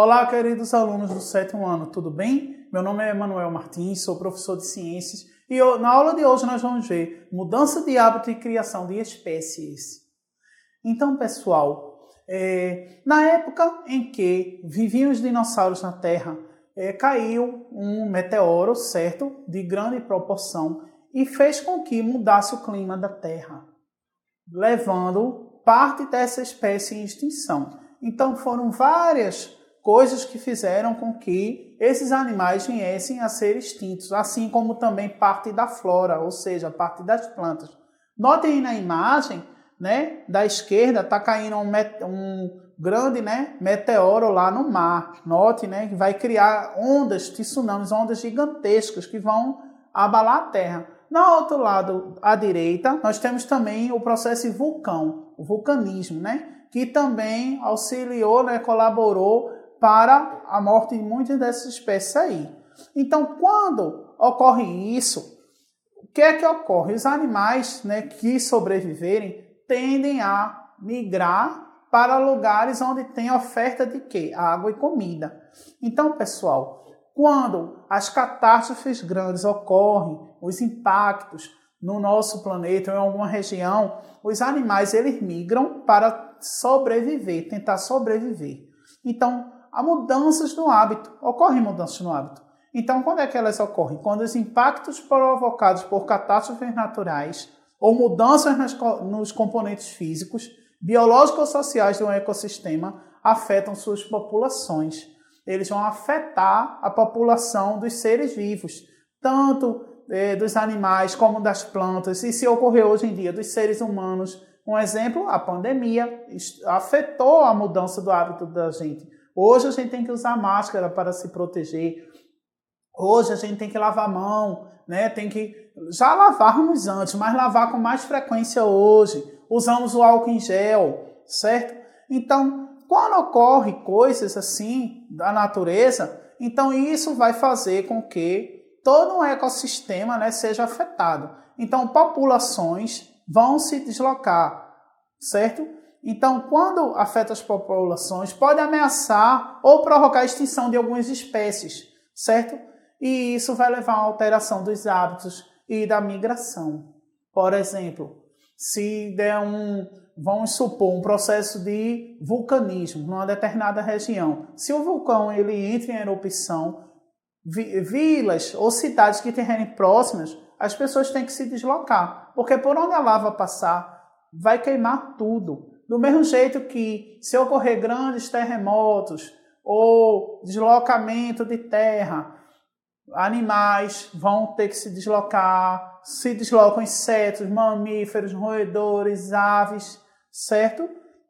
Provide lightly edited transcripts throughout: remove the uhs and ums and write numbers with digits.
Olá, queridos alunos do 7º ano, tudo bem? Meu nome é Emanuel Martins, sou professor de ciências e na aula de hoje nós vamos ver mudança de hábito e criação de espécies. Então, pessoal, na época em que viviam os dinossauros na Terra, caiu um meteoro, certo? De grande proporção e fez com que mudasse o clima da Terra, levando parte dessa espécie em extinção. Então, foram várias coisas que fizeram com que esses animais viessem a ser extintos, assim como também parte da flora, ou seja, parte das plantas. Notem aí na imagem, né, da esquerda, está caindo um grande, né, meteoro lá no mar. Note, né, que vai criar ondas, tsunamis, ondas gigantescas que vão abalar a Terra. No outro lado, à direita, nós temos também o processo de o vulcanismo, né, que também auxiliou, né, colaborou para a morte de muitas dessas espécies aí. Então, quando ocorre isso, o que é que ocorre? Os animais, né, que sobreviverem tendem a migrar para lugares onde tem oferta de quê? Água e comida. Então, pessoal, quando as catástrofes grandes ocorrem, os impactos no nosso planeta ou em alguma região, os animais eles migram para sobreviver, tentar sobreviver. Então, há mudanças no hábito, ocorrem mudanças no hábito. Então, quando é que elas ocorrem? Quando os impactos provocados por catástrofes naturais ou mudanças nos componentes físicos, biológicos ou sociais de um ecossistema afetam suas populações. Eles vão afetar a população dos seres vivos, tanto dos animais como das plantas, e se ocorrer hoje em dia dos seres humanos. Um exemplo, a pandemia afetou a mudança do hábito da gente. Hoje a gente tem que usar máscara para se proteger. Hoje a gente tem que lavar a mão, né? Tem que já lavávamos antes, mas lavar com mais frequência hoje. Usamos o álcool em gel, certo? Então, quando ocorre coisas assim da natureza, então isso vai fazer com que todo um ecossistema, né, seja afetado. Então, populações vão se deslocar, certo? Então, quando afeta as populações, pode ameaçar ou provocar a extinção de algumas espécies, certo? E isso vai levar a uma alteração dos hábitos e da migração. Por exemplo, se der vamos supor, um processo de vulcanismo numa determinada região. Se o vulcão ele entra em erupção, vilas ou cidades que estiverem próximas, as pessoas têm que se deslocar, porque por onde a lava passar, vai queimar tudo. Do mesmo jeito que, se ocorrer grandes terremotos ou deslocamento de terra, animais vão ter que se deslocam insetos, mamíferos, roedores, aves, certo?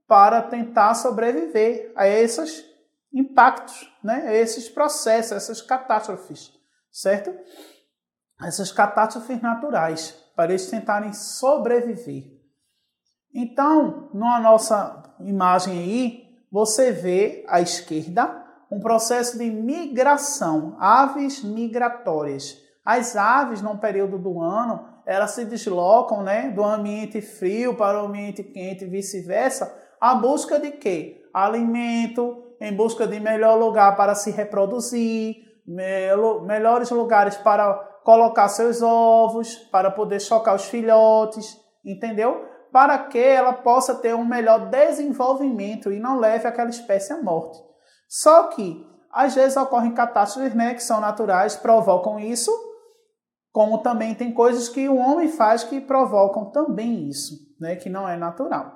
Para tentar sobreviver a esses impactos, né? A esses processos, essas catástrofes, certo? Essas catástrofes naturais, para eles tentarem sobreviver. Então, na nossa imagem aí, você vê à esquerda um processo de migração, aves migratórias. As aves, num período do ano, elas se deslocam, né, do ambiente frio para o ambiente quente e vice-versa, à busca de quê? Alimento, em busca de melhor lugar para se reproduzir, melhores lugares para colocar seus ovos, para poder chocar os filhotes, entendeu? Para que ela possa ter um melhor desenvolvimento e não leve aquela espécie à morte. Só que, às vezes, ocorrem catástrofes, né, que são naturais, provocam isso, como também tem coisas que o homem faz que provocam também isso, né, que não é natural.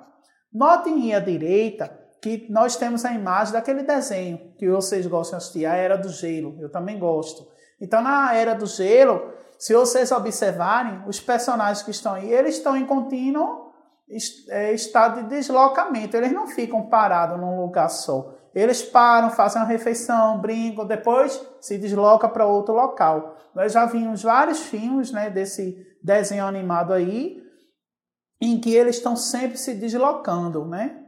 Notem aí à direita que nós temos a imagem daquele desenho que vocês gostam de assistir, a Era do Gelo. Eu também gosto. Então, na Era do Gelo, se vocês observarem, os personagens que estão aí, eles estão em contínuo estado de deslocamento. Eles não ficam parados num lugar só. Eles param, fazem uma refeição, brincam, depois se deslocam para outro local. Nós já vimos vários filmes, né, desse desenho animado aí, em que eles estão sempre se deslocando, né?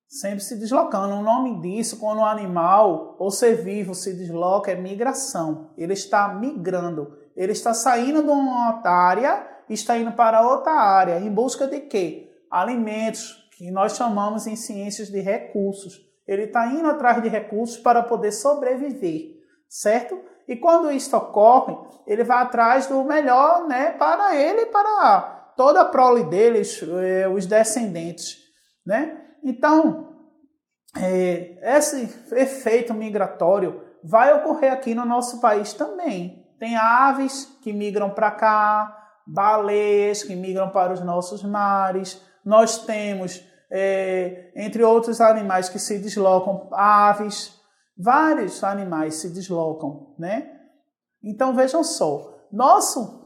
Sempre se deslocando. O nome disso, quando um animal ou ser vivo se desloca, é migração. Ele está migrando. Ele está saindo de uma área e está indo para outra área. Em busca de quê? Alimentos, que nós chamamos em ciências de recursos. Ele está indo atrás de recursos para poder sobreviver, certo? E quando isso ocorre, ele vai atrás do melhor, né, para ele e para toda a prole deles, os descendentes, né? Então, esse efeito migratório vai ocorrer aqui no nosso país também. Tem aves que migram para cá, baleias que migram para os nossos mares, nós temos, entre outros animais que se deslocam, aves, vários animais se deslocam, né? Então vejam só, nosso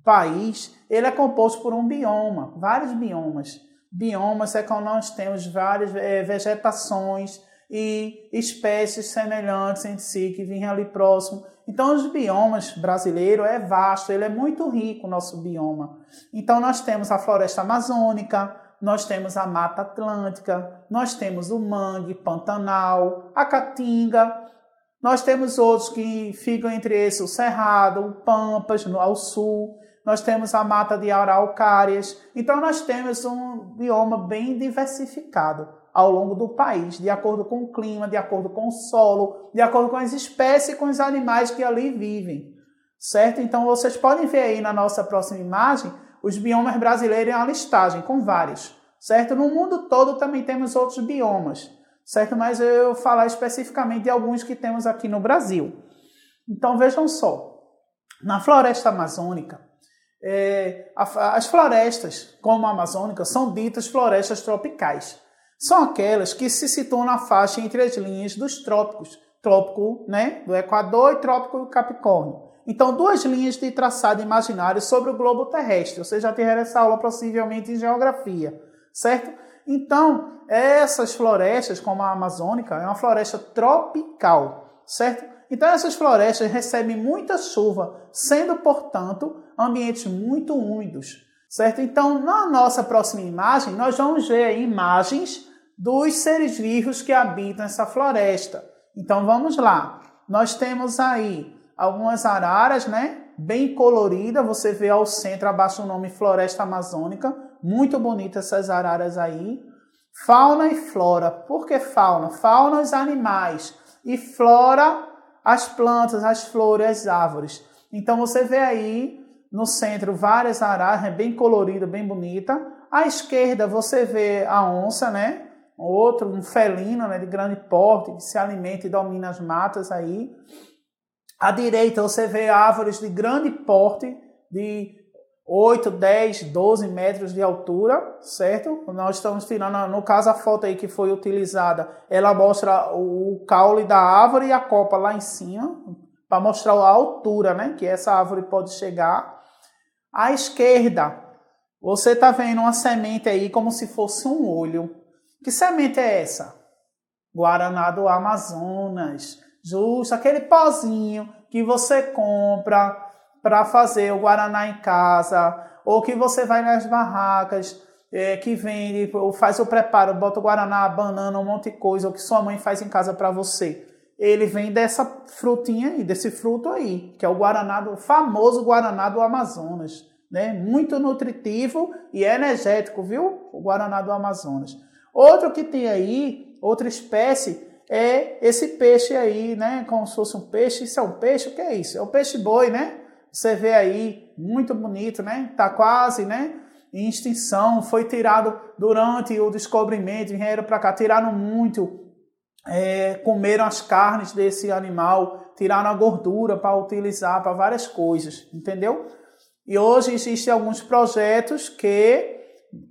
país ele é composto por um bioma, vários biomas. Biomas é quando nós temos várias vegetações e espécies semelhantes entre si que vêm ali próximo. Então os biomas brasileiros é vasto, ele é muito rico o nosso bioma. Então nós temos a floresta amazônica, nós temos a Mata Atlântica, nós temos o mangue, Pantanal, a Caatinga, nós temos outros que ficam entre esses, o Cerrado, o Pampas, ao sul, nós temos a Mata de Araucárias. Então nós temos um bioma bem diversificado ao longo do país, de acordo com o clima, de acordo com o solo, de acordo com as espécies e com os animais que ali vivem, certo? Então vocês podem ver aí na nossa próxima imagem os biomas brasileiros em uma listagem, com vários, certo? No mundo todo também temos outros biomas, certo? Mas eu vou falar especificamente de alguns que temos aqui no Brasil. Então vejam só, na floresta amazônica, as florestas, como a amazônica, são ditas florestas tropicais. São aquelas que se situam na faixa entre as linhas dos trópicos, trópico, né, do Equador e trópico do Capricórnio. Então, duas linhas de traçado imaginário sobre o globo terrestre. Você já tiveram essa aula possivelmente em geografia, certo? Então, essas florestas, como a amazônica, é uma floresta tropical, certo? Então, essas florestas recebem muita chuva, sendo, portanto, ambientes muito úmidos, certo? Então, na nossa próxima imagem, nós vamos ver aí imagens dos seres vivos que habitam essa floresta. Então, vamos lá. Nós temos aí algumas araras, né? Bem colorida. Você vê ao centro, abaixo o nome Floresta Amazônica. Muito bonitas essas araras aí. Fauna e flora. Por que fauna? Fauna, os animais. E flora, as plantas, as flores, as árvores. Então, você vê aí no centro várias araras, bem colorida, bem bonita. À esquerda, você vê a onça, né? Outro, um felino, né? De grande porte, que se alimenta e domina as matas aí. À direita, você vê árvores de grande porte, de 8, 10, 12 metros de altura, certo? Nós estamos tirando, no caso, a foto aí que foi utilizada, ela mostra o caule da árvore e a copa lá em cima, para mostrar a altura, né, que essa árvore pode chegar. À esquerda, você está vendo uma semente aí como se fosse um olho. Que semente é essa? Guaraná do Amazonas. Justo, aquele pozinho que você compra para fazer o guaraná em casa, ou que você vai nas barracas que vende, ou faz o preparo, bota o guaraná, banana, um monte de coisa, ou que sua mãe faz em casa para você. Ele vem dessa frutinha aí, desse fruto aí, que é o guaraná, o famoso guaraná do Amazonas, né? Muito nutritivo e energético, viu? O guaraná do Amazonas. Outro que tem aí, outra espécie, é esse peixe aí, né? Como se fosse um peixe. Isso é um peixe? O que é isso? É o peixe-boi, né? Você vê aí, muito bonito, né? Tá quase, né? Em extinção. Foi tirado durante o descobrimento, vieram para cá, tiraram muito, comeram as carnes desse animal, tiraram a gordura para utilizar para várias coisas, entendeu? E hoje existem alguns projetos que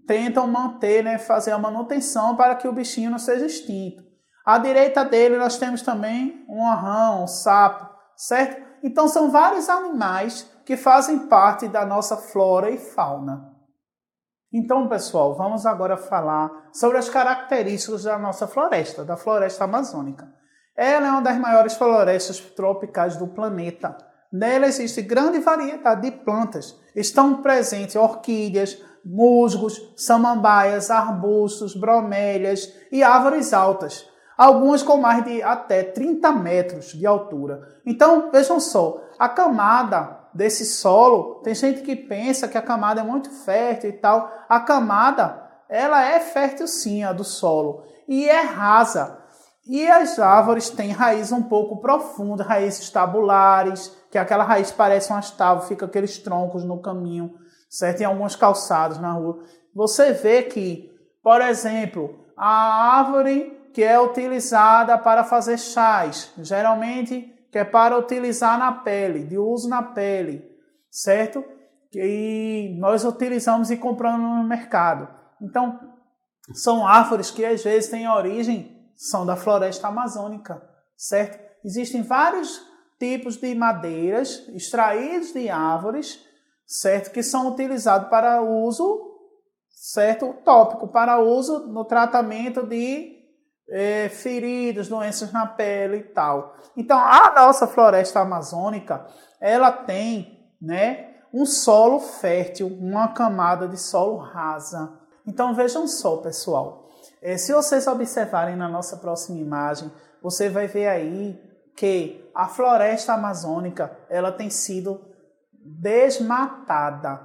tentam manter, né? Fazer a manutenção para que o bichinho não seja extinto. À direita dele nós temos também um arrão, um sapo, certo? Então são vários animais que fazem parte da nossa flora e fauna. Então, pessoal, vamos agora falar sobre as características da nossa floresta, da floresta amazônica. Ela é uma das maiores florestas tropicais do planeta. Nela existe grande variedade de plantas. Estão presentes orquídeas, musgos, samambaias, arbustos, bromélias e árvores altas. Algumas com mais de até 30 metros de altura. Então, vejam só, a camada desse solo, tem gente que pensa que a camada é muito fértil e tal. A camada, ela é fértil sim, a do solo. e é rasa. E as árvores têm raízes um pouco profundas, raízes tabulares, que aquela raiz parece umas tábuas, fica aqueles troncos no caminho, certo? Em alguns calçados na rua. Você vê que, por exemplo, a árvore que é utilizada para fazer chás, geralmente que é para utilizar na pele, de uso na pele, certo? E nós utilizamos e compramos no mercado. Então, são árvores que às vezes têm origem, são da floresta amazônica, certo? Existem vários tipos de madeiras extraídos de árvores, certo? Que são utilizados para uso, certo? Tópico, para uso no tratamento de feridas, doenças na pele e tal. Então, a nossa floresta amazônica, ela tem, né, um solo fértil, uma camada de solo rasa. Então, vejam só, pessoal. Se vocês observarem na nossa próxima imagem, você vai ver aí que a floresta amazônica, ela tem sido desmatada,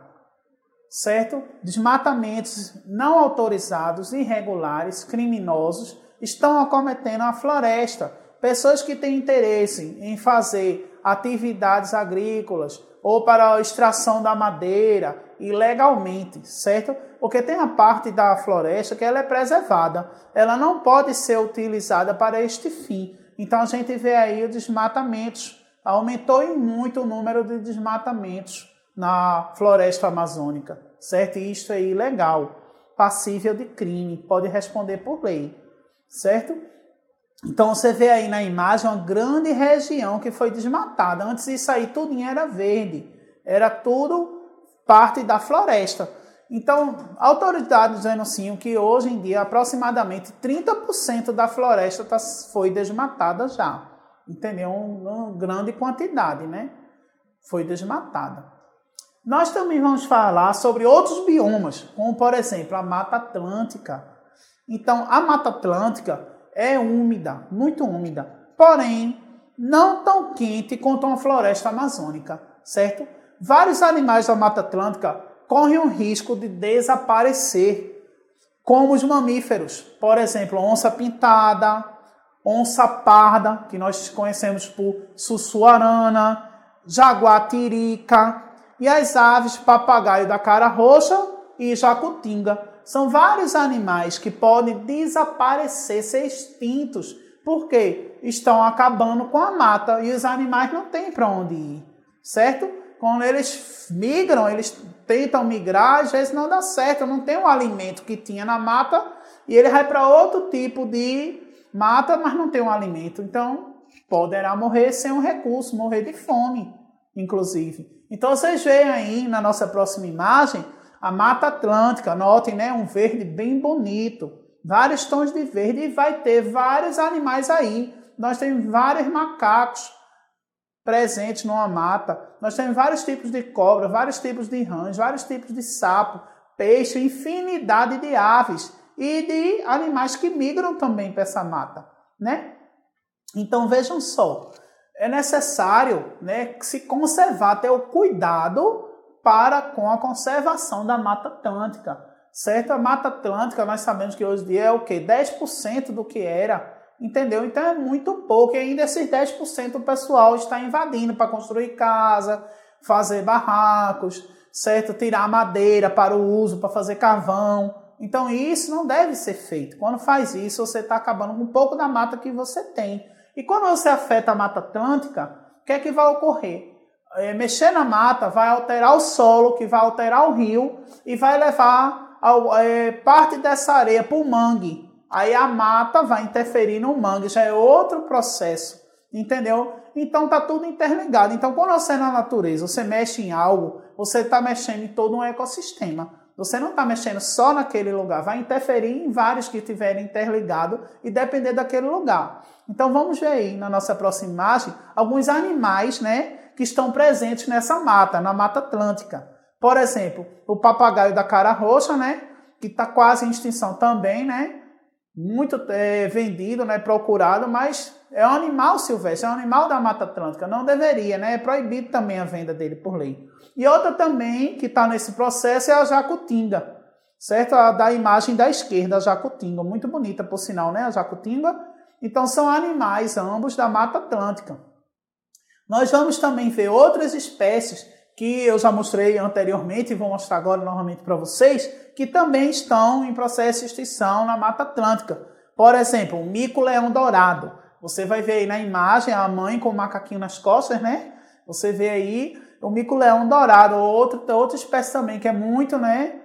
certo? Desmatamentos não autorizados, irregulares, criminosos, estão acometendo a floresta. Pessoas que têm interesse em fazer atividades agrícolas ou para a extração da madeira ilegalmente, certo? Porque tem a parte da floresta que ela é preservada. Ela não pode ser utilizada para este fim. Então a gente vê aí os desmatamentos. Aumentou em muito o número de desmatamentos na floresta amazônica, certo? E isto é ilegal, passível de crime, pode responder por lei. Certo? Então você vê aí na imagem uma grande região que foi desmatada. Antes isso aí tudo era verde, era tudo parte da floresta. Então, autoridades dizendo assim que hoje em dia aproximadamente 30% da floresta foi desmatada já. Entendeu? Uma grande quantidade, né? Foi desmatada. Nós também vamos falar sobre outros biomas, como por exemplo a Mata Atlântica. Então, a Mata Atlântica é úmida, muito úmida, porém, não tão quente quanto uma floresta amazônica, certo? Vários animais da Mata Atlântica correm o risco de desaparecer, como os mamíferos, por exemplo, onça-pintada, onça-parda, que nós conhecemos por sussuarana, jaguatirica, e as aves papagaio da cara roxa e jacutinga. São vários animais que podem desaparecer, ser extintos, porque estão acabando com a mata e os animais não têm para onde ir, certo? Quando eles migram, eles tentam migrar, às vezes não dá certo, não tem o alimento que tinha na mata e ele vai para outro tipo de mata, mas não tem um alimento. Então, poderá morrer sem um recurso, morrer de fome, inclusive. Então, vocês veem aí na nossa próxima imagem, a Mata Atlântica, notem, né, um verde bem bonito, vários tons de verde e vai ter vários animais aí. Nós temos vários macacos presentes numa mata, nós temos vários tipos de cobra, vários tipos de rãs, vários tipos de sapo, peixe, infinidade de aves e de animais que migram também para essa mata, né? Então vejam só, é necessário, né, se conservar, ter o cuidado com a conservação da Mata Atlântica, certo? A Mata Atlântica, nós sabemos que hoje em dia é o quê? 10% do que era, entendeu? Então é muito pouco, e ainda esses 10% o pessoal está invadindo para construir casa, fazer barracos, certo? Tirar madeira para o uso, para fazer carvão. Então isso não deve ser feito. Quando faz isso, você está acabando com um pouco da mata que você tem. E quando você afeta a Mata Atlântica, o que é que vai ocorrer? Mexer na mata vai alterar o solo, que vai alterar o rio e vai levar parte dessa areia para o mangue. Aí a mata vai interferir no mangue, já é outro processo, entendeu? Então tá tudo interligado. Então quando você na natureza, você mexe em algo, você está mexendo em todo um ecossistema. Você não está mexendo só naquele lugar, vai interferir em vários que estiverem interligados e depender daquele lugar. Então vamos ver aí na nossa próxima imagem alguns animais, né, que estão presentes nessa mata, na Mata Atlântica. Por exemplo, o papagaio da cara roxa, né, que está quase em extinção também, né, muito vendido, né, procurado, mas é um animal silvestre, é um animal da Mata Atlântica, não deveria, né, é proibido também a venda dele por lei. E outra também que está nesse processo é a jacutinga, certo? A da imagem da esquerda, a jacutinga, muito bonita por sinal, né? A jacutinga. Então são animais ambos da Mata Atlântica. Nós vamos também ver outras espécies que eu já mostrei anteriormente e vou mostrar agora novamente para vocês, que também estão em processo de extinção na Mata Atlântica. Por exemplo, o mico-leão dourado. Você vai ver aí na imagem a mãe com o macaquinho nas costas, né? Você vê aí o mico-leão dourado, outra espécie também que é muito, né,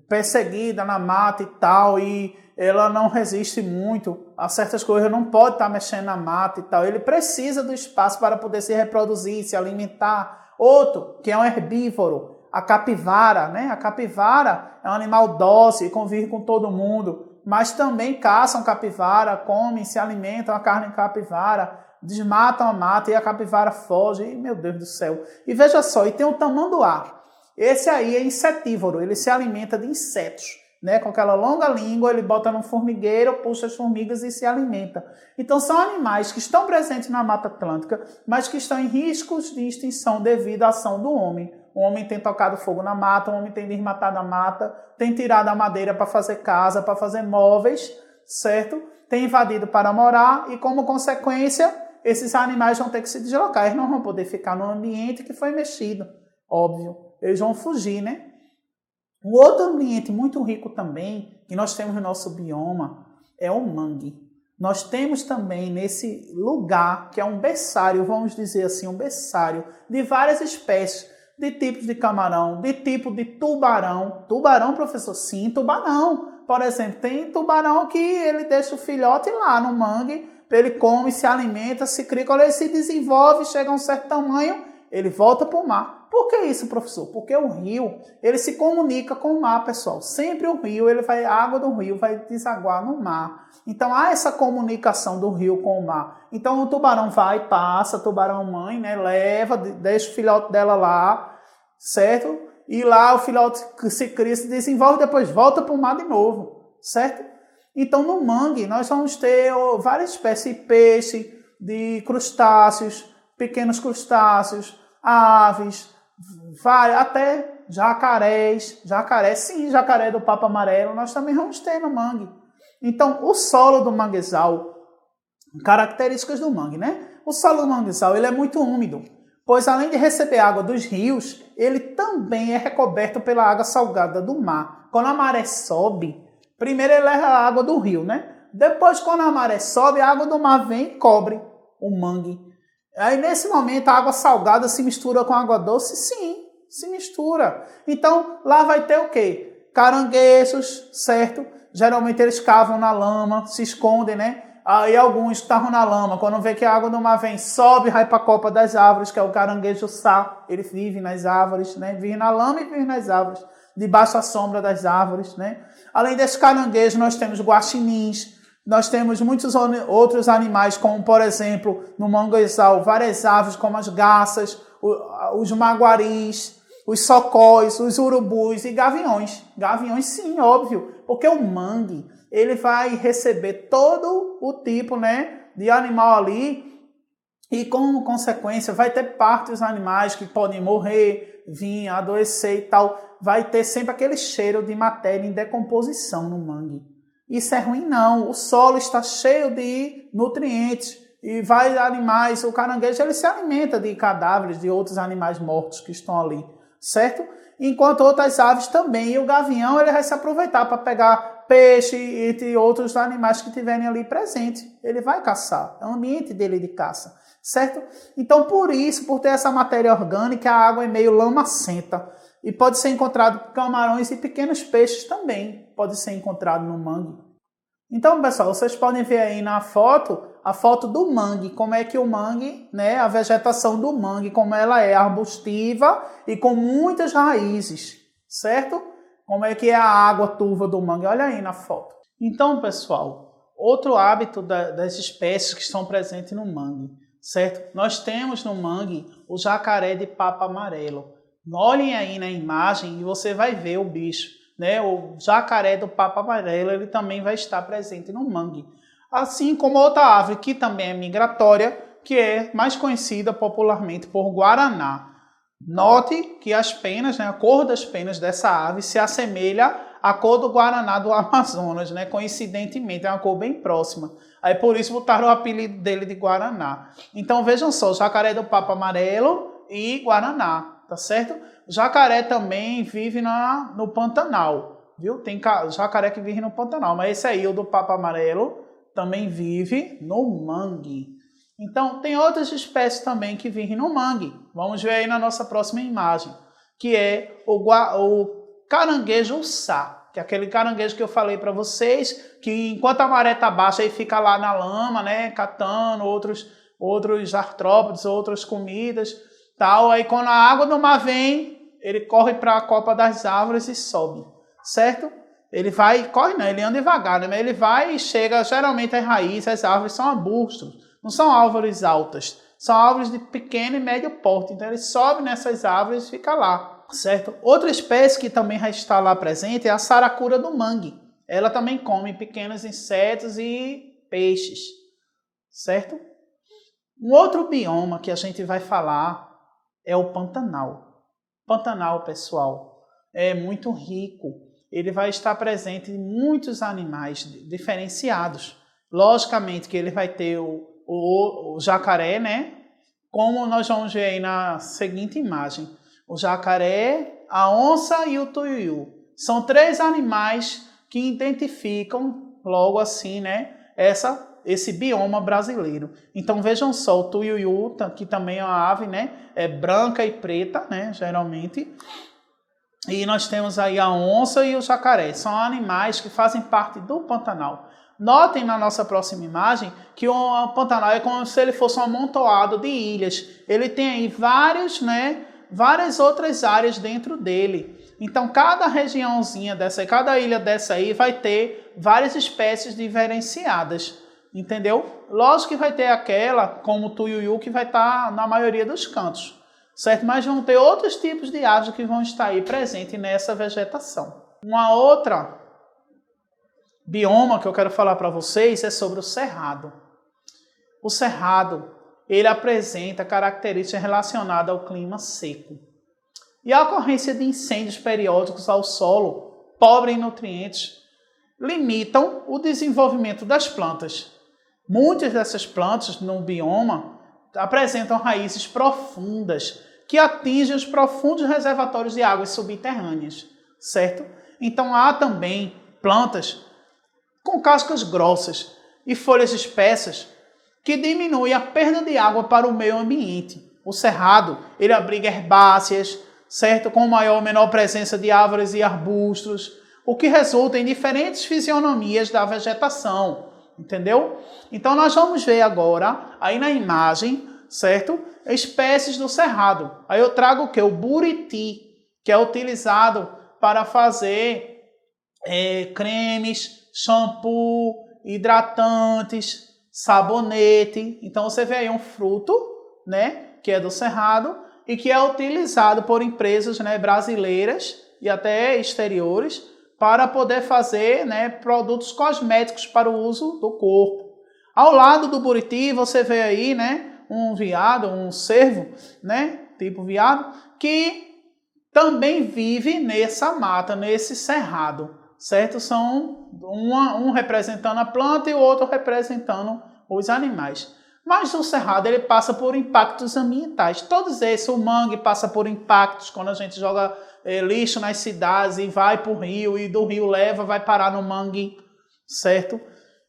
perseguida na mata e tal, e ela não resiste muito a certas coisas, não pode estar mexendo na mata e tal. Ele precisa do espaço para poder se reproduzir, se alimentar. Outro, que é um herbívoro, a capivara, né? A capivara é um animal dócil e convive com todo mundo, mas também caçam capivara, comem, se alimentam a carne de capivara, desmatam a mata e a capivara foge. E, meu Deus do céu. E veja só, e tem o tamanduá. Esse aí é insetívoro, ele se alimenta de insetos, né? Com aquela longa língua, ele bota no formigueiro, puxa as formigas e se alimenta. Então são animais que estão presentes na Mata Atlântica, mas que estão em riscos de extinção devido à ação do homem. O homem tem tocado fogo na mata, o homem tem desmatado a mata, tem tirado a madeira para fazer casa, para fazer móveis, certo? Tem invadido para morar e, como consequência, esses animais vão ter que se deslocar. Eles não vão poder ficar no ambiente que foi mexido, óbvio. Eles vão fugir, né? Um outro ambiente muito rico também, que nós temos no nosso bioma, é o mangue. Nós temos também nesse lugar, que é um berçário, vamos dizer assim, um berçário de várias espécies, de tipos de camarão, de tipo de tubarão. Tubarão, professor? Sim, tubarão. Por exemplo, tem tubarão que ele deixa o filhote lá no mangue, ele come, se alimenta, se cria, quando ele se desenvolve, chega a um certo tamanho, ele volta para o mar. Por que isso, professor? Porque o rio, ele se comunica com o mar, pessoal. Sempre o rio, a água do rio vai desaguar no mar. Então, há essa comunicação do rio com o mar. Então, o tubarão vai, passa, tubarão mãe, né, leva, deixa o filhote dela lá, certo? E lá o filhote se cria, se desenvolve, depois volta para o mar de novo, certo? Então, no mangue, nós vamos ter várias espécies de peixe, de crustáceos, pequenos crustáceos, aves, até jacarés, sim, jacaré do papo amarelo, nós também vamos ter no mangue. Então, o solo do manguezal, características do mangue, né? O solo do manguezal, ele é muito úmido, pois além de receber água dos rios, ele também é recoberto pela água salgada do mar. Quando a maré sobe, primeiro ele leva a água do rio, né? Depois, quando a maré sobe, a água do mar vem e cobre o mangue. Aí, nesse momento, a água salgada se mistura com a água doce? Sim, se mistura. Então, lá vai ter o quê? Caranguejos, certo? Geralmente eles cavam na lama, se escondem, né? Aí alguns estavam na lama, quando vê que a água do mar vem, sobe e vai para a copa das árvores, que é o caranguejo sá. Ele vive nas árvores, né? Vive na lama e vive nas árvores, debaixo da sombra das árvores, né? Além desses caranguejos, nós temos guaxinins. Nós temos muitos outros animais, como, por exemplo, no manguezal, várias aves, como as garças, os maguaris, os socós, os urubus e gaviões. Gaviões, sim, óbvio, porque o mangue, ele vai receber todo o tipo, né, de animal ali e, como consequência, vai ter parte dos animais que podem morrer, vir, adoecer e tal. Vai ter sempre aquele cheiro de matéria em decomposição no mangue. Isso é ruim não, o solo está cheio de nutrientes e vai animais, o caranguejo ele se alimenta de cadáveres de outros animais mortos que estão ali, certo? Enquanto outras aves também, e o gavião ele vai se aproveitar para pegar peixe e outros animais que tiverem ali presentes, ele vai caçar, é o ambiente dele de caça, certo? Então por isso, por ter essa matéria orgânica, a água é meio lamacenta. E pode ser encontrado camarões e pequenos peixes também. Pode ser encontrado no mangue. Então, pessoal, vocês podem ver aí na foto, a foto do mangue. Como é que o mangue, né, a vegetação do mangue, como ela é arbustiva e com muitas raízes, certo? Como é que é a água turva do mangue. Olha aí na foto. Então, pessoal, outro hábito das espécies que estão presentes no mangue, certo? Nós temos no mangue o jacaré de papo amarelo. Olhem aí na imagem e você vai ver o bicho, né? O jacaré do papo amarelo, ele também vai estar presente no mangue. Assim como outra ave que também é migratória, que é mais conhecida popularmente por guaraná. Note que as penas, né, a cor das penas dessa ave se assemelha à cor do guaraná do Amazonas, né? Coincidentemente, é uma cor bem próxima. Aí por isso botaram o apelido dele de guaraná. Então vejam só, jacaré do papo amarelo e guaraná, tá certo? O jacaré também vive no Pantanal, viu? Tem jacaré que vive no Pantanal, mas esse aí, o do papo amarelo, também vive no mangue. Então, tem outras espécies também que vivem no mangue. Vamos ver aí na nossa próxima imagem, que é o caranguejo uçá, que é aquele caranguejo que eu falei para vocês, que enquanto a maré está baixa, ele fica lá na lama, né, catando outros artrópodes, outras comidas, tal. Aí quando a água do mar vem, ele corre para a copa das árvores e sobe, certo? Ele corre não, ele anda devagar, né? Mas ele vai e chega, geralmente as raízes, as árvores são arbustos, não são árvores altas, são árvores de pequeno e médio porte. Então ele sobe nessas árvores e fica lá, certo? Outra espécie que também já está lá presente é a saracura do mangue. Ela também come pequenos insetos e peixes, certo? Um outro bioma que a gente vai falar é o Pantanal. Pantanal, pessoal, é muito rico. Ele vai estar presente em muitos animais diferenciados. Logicamente que ele vai ter o jacaré, né? Como nós vamos ver aí na seguinte imagem. O jacaré, a onça e o tuiuiu. São 3 animais que identificam logo assim, né? Esse bioma brasileiro. Então vejam só, o tuiuiu, que também é uma ave, né? É branca e preta, né? Geralmente. E nós temos aí a onça e o jacaré. São animais que fazem parte do Pantanal. Notem na nossa próxima imagem que o Pantanal é como se ele fosse um amontoado de ilhas. Ele tem aí várias outras áreas dentro dele. Então, cada regiãozinha dessa aí, cada ilha dessa aí vai ter várias espécies diferenciadas. Entendeu? Lógico que vai ter aquela, como o tuiuiu, que vai estar na maioria dos cantos. Certo? Mas vão ter outros tipos de aves que vão estar aí presentes nessa vegetação. Uma outra bioma que eu quero falar para vocês é sobre o cerrado. O cerrado, ele apresenta características relacionadas ao clima seco. E a ocorrência de incêndios periódicos ao solo, pobre em nutrientes, limitam o desenvolvimento das plantas. Muitas dessas plantas no bioma apresentam raízes profundas que atingem os profundos reservatórios de águas subterrâneas, certo? Então há também plantas com cascas grossas e folhas espessas que diminuem a perda de água para o meio ambiente. O cerrado, ele abriga herbáceas, certo? Com maior ou menor presença de árvores e arbustos, o que resulta em diferentes fisionomias da vegetação, entendeu? Então nós vamos ver agora, aí na imagem, certo? Espécies do cerrado. Aí eu trago o que? O buriti, que é utilizado para fazer cremes, shampoo, hidratantes, sabonete. Então você vê aí um fruto, né, que é do cerrado e que é utilizado por empresas, né, brasileiras e até exteriores para poder fazer, né, produtos cosméticos para o uso do corpo. Ao lado do buriti você vê aí, né, um veado, um cervo, né, tipo veado, que também vive nessa mata, nesse cerrado, certo? São um representando a planta e o outro representando os animais. Mas o cerrado, ele passa por impactos ambientais. Todos esses, o mangue passa por impactos quando a gente joga lixo nas cidades e vai para o rio e do rio vai parar no mangue, certo?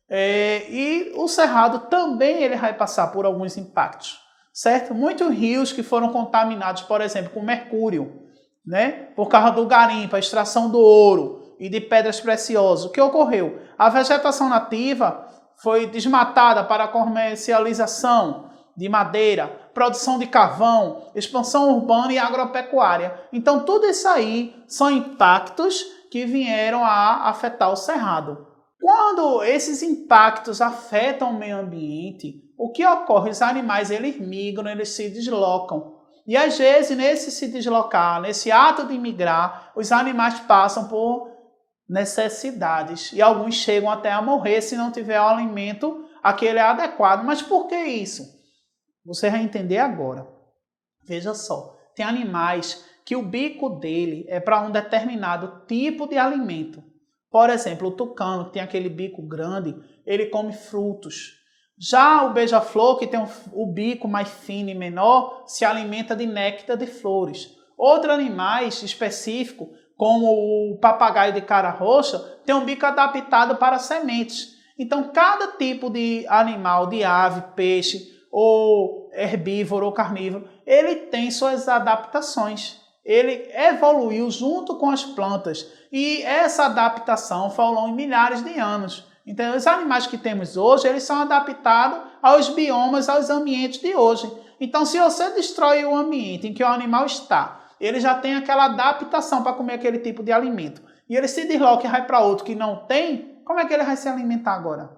E o cerrado também ele vai passar por alguns impactos, certo? Muitos rios que foram contaminados, por exemplo, com mercúrio, né? Por causa do garimpo, a extração do ouro e de pedras preciosas. O que ocorreu? A vegetação nativa foi desmatada para a comercialização de madeira, produção de carvão, expansão urbana e agropecuária. Então, tudo isso aí são impactos que vieram a afetar o cerrado. Quando esses impactos afetam o meio ambiente, o que ocorre? Os animais eles migram, eles se deslocam. E às vezes, nesse se deslocar, nesse ato de migrar, os animais passam por necessidades. E alguns chegam até a morrer se não tiver o alimento aquele adequado. Mas por que isso? Você vai entender agora. Veja só. Tem animais que o bico dele é para um determinado tipo de alimento. Por exemplo, o tucano, que tem aquele bico grande, ele come frutos. Já o beija-flor, que tem o bico mais fino e menor, se alimenta de néctar de flores. Outros animais específicos, como o papagaio de cara roxa, tem um bico adaptado para sementes. Então, cada tipo de animal, de ave, peixe, ou herbívoro ou carnívoro, ele tem suas adaptações. Ele evoluiu junto com as plantas e essa adaptação foi ao longo de milhares de anos. Então, os animais que temos hoje, eles são adaptados aos biomas, aos ambientes de hoje. Então, se você destrói o ambiente em que o animal está, ele já tem aquela adaptação para comer aquele tipo de alimento. E ele se desloca e vai para outro que não tem, como é que ele vai se alimentar agora?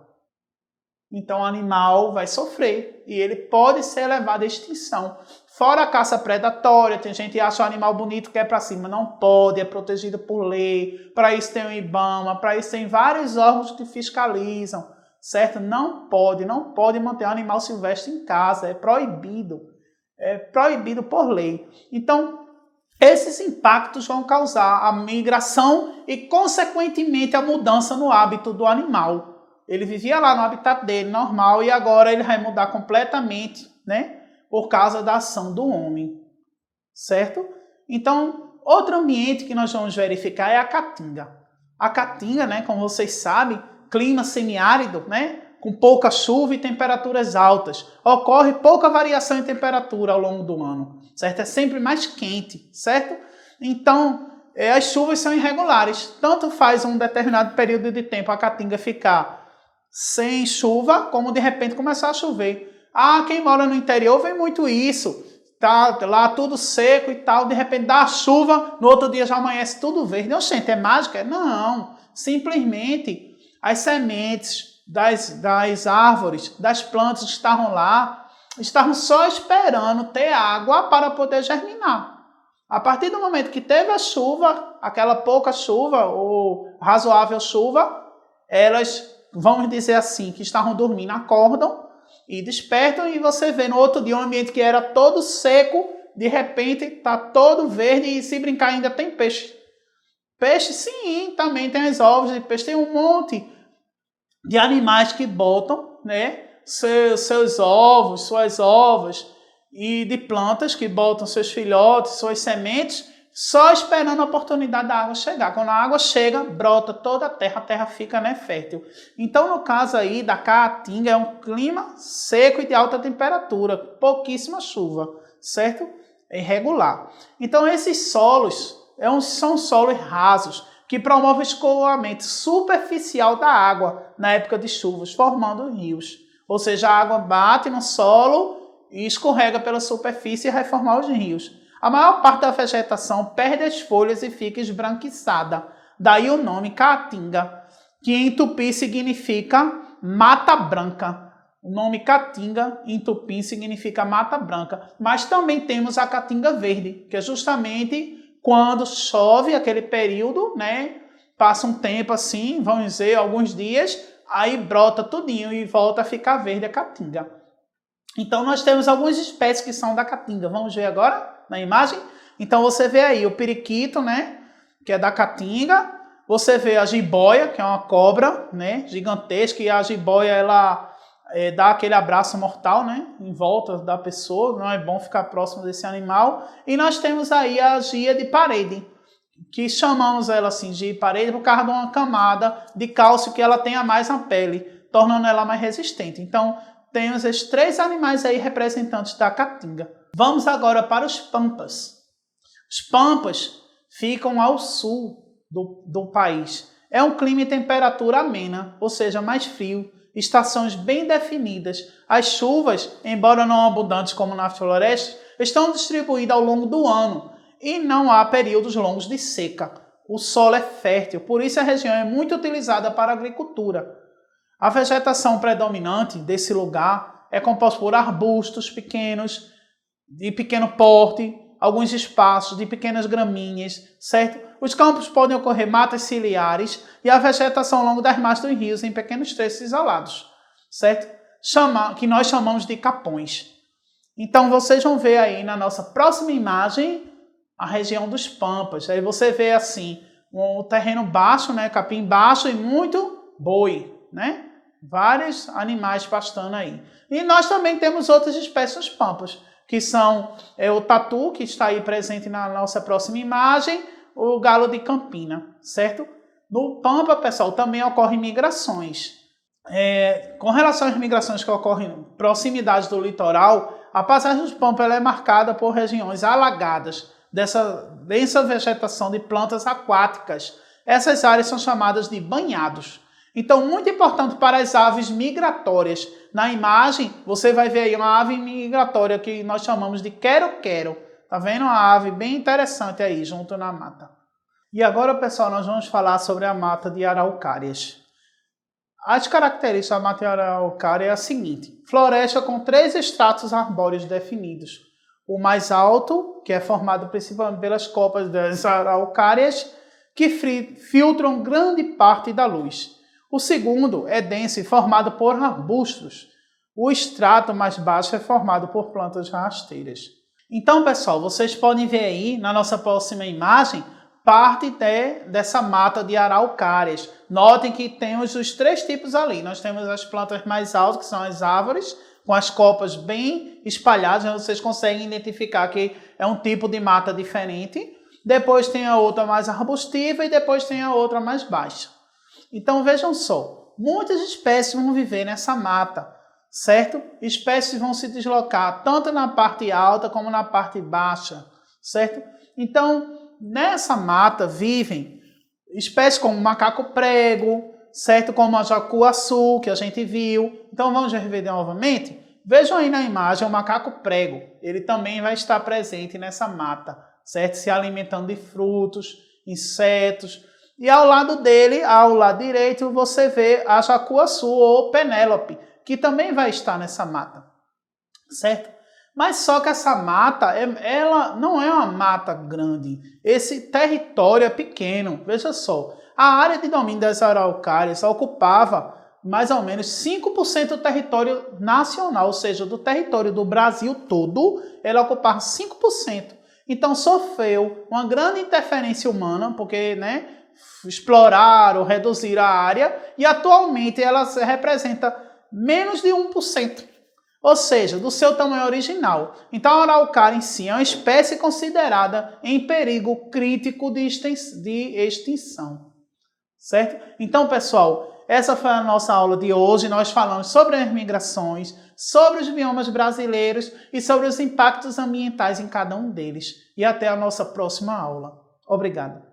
Então o animal vai sofrer e ele pode ser levado à extinção. Fora a caça predatória, tem gente que acha o animal bonito que é para cima. Não pode, é protegido por lei. Para isso tem o IBAMA, para isso tem vários órgãos que fiscalizam, certo? Não pode manter o animal silvestre em casa, é proibido por lei. Então, esses impactos vão causar a migração e, consequentemente, a mudança no hábito do animal. Ele vivia lá no habitat dele, normal, e agora ele vai mudar completamente, né? Por causa da ação do homem, certo? Então, outro ambiente que nós vamos verificar é a caatinga. A caatinga, né, como vocês sabem, clima semiárido, né? Com pouca chuva e temperaturas altas. Ocorre pouca variação em temperatura ao longo do ano, certo? É sempre mais quente, certo? Então, as chuvas são irregulares. Tanto faz um determinado período de tempo a caatinga ficar sem chuva, como de repente começar a chover. Quem mora no interior vê muito isso. Tá lá tudo seco e tal, de repente dá chuva, no outro dia já amanhece tudo verde. Oxente, é mágica? Não. Simplesmente as sementes das árvores, das plantas que estavam lá, estavam só esperando ter água para poder germinar. A partir do momento que teve a chuva, aquela pouca chuva ou razoável chuva, elas, vamos dizer assim, que estavam dormindo, acordam e despertam e você vê no outro dia um ambiente que era todo seco, de repente está todo verde e se brincar ainda tem peixe. Peixe sim, também tem as ovos de peixe, tem um monte de animais que botam, né, seus ovos, suas ovas e de plantas que botam seus filhotes, suas sementes, só esperando a oportunidade da água chegar. Quando a água chega, brota toda a terra fica, né, fértil. Então, no caso aí da caatinga, é um clima seco e de alta temperatura, pouquíssima chuva, certo? É irregular. Então, esses solos são solos rasos, que promovem o escoamento superficial da água na época de chuvas, formando rios. Ou seja, a água bate no solo e escorrega pela superfície e vai formar os rios. A maior parte da vegetação perde as folhas e fica esbranquiçada. Daí o nome caatinga, que em tupi significa mata branca. O nome caatinga em tupi significa mata branca. Mas também temos a caatinga verde, que é justamente quando chove aquele período, né? Passa um tempo assim, vamos dizer, alguns dias, aí brota tudinho e volta a ficar verde a caatinga. Então nós temos algumas espécies que são da caatinga. Vamos ver agora na imagem? Então você vê aí o periquito, né? Que é da caatinga. Você vê a jiboia, que é uma cobra, né? Gigantesca, e a jiboia ela dá aquele abraço mortal, né, em volta da pessoa, não é bom ficar próximo desse animal. E nós temos aí a gia de parede, que chamamos ela assim, gia de parede, por causa de uma camada de cálcio que ela tem a mais na pele, tornando ela mais resistente. Então, temos esses três animais aí representantes da caatinga. Vamos agora para os pampas. Os pampas ficam ao sul do país. É um clima e temperatura amena, ou seja, mais frio, estações bem definidas. As chuvas, embora não abundantes como na floresta, estão distribuídas ao longo do ano e não há períodos longos de seca. O solo é fértil, por isso a região é muito utilizada para a agricultura. A vegetação predominante desse lugar é composta por arbustos pequenos, de pequeno porte, alguns espaços de pequenas gramíneas, certo? Os campos podem ocorrer matas ciliares e a vegetação ao longo das margens dos rios em pequenos trechos isolados, certo? Que nós chamamos de capões. Então vocês vão ver aí na nossa próxima imagem a região dos Pampas. Aí você vê assim, um terreno baixo, né, capim baixo e muito boi, né? Vários animais pastando aí. E nós também temos outras espécies nos Pampas, que são o tatu, que está aí presente na nossa próxima imagem, o galo de Campina, certo? No Pampa, pessoal, também ocorrem migrações. Com relação às migrações que ocorrem em proximidade do litoral, a passagem dos Pampas ela é marcada por regiões alagadas, dessa densa vegetação de plantas aquáticas. Essas áreas são chamadas de banhados. Então, muito importante para as aves migratórias. Na imagem, você vai ver aí uma ave migratória que nós chamamos de quero-quero. Tá vendo? Uma ave bem interessante aí, junto na mata. E agora, pessoal, nós vamos falar sobre a mata de araucárias. As características da mata de araucária é a seguinte: floresta com 3 estratos arbóreos definidos. O mais alto, que é formado principalmente pelas copas das araucárias, que filtram grande parte da luz. O segundo é denso e formado por arbustos. O estrato mais baixo é formado por plantas rasteiras. Então, pessoal, vocês podem ver aí na nossa próxima imagem parte dessa mata de araucárias. Notem que temos os 3 tipos ali. Nós temos as plantas mais altas, que são as árvores, com as copas bem espalhadas, vocês conseguem identificar que é um tipo de mata diferente. Depois tem a outra mais arbustiva e depois tem a outra mais baixa. Então vejam só, muitas espécies vão viver nessa mata, certo? Espécies vão se deslocar tanto na parte alta como na parte baixa, certo? Então nessa mata vivem espécies como o macaco-prego, certo? Como a jacuaçu, que a gente viu. Então vamos rever novamente? Vejam aí na imagem o macaco-prego. Ele também vai estar presente nessa mata, certo? Se alimentando de frutos, insetos. E ao lado dele, ao lado direito, você vê a jacuaçu ou Penélope, que também vai estar nessa mata, certo? Mas só que essa mata, ela não é uma mata grande. Esse território é pequeno. Veja só, a área de domínio das araucárias ocupava mais ou menos 5% do território nacional, ou seja, do território do Brasil todo, ela ocupava 5%. Então sofreu uma grande interferência humana, porque, né, exploraram, reduziram a área, e atualmente ela representa menos de 1%. Ou seja, do seu tamanho original. Então a araucária em si é uma espécie considerada em perigo crítico de extinção. Certo? Então, pessoal, essa foi a nossa aula de hoje. Nós falamos sobre as migrações, sobre os biomas brasileiros e sobre os impactos ambientais em cada um deles. E até a nossa próxima aula. Obrigado.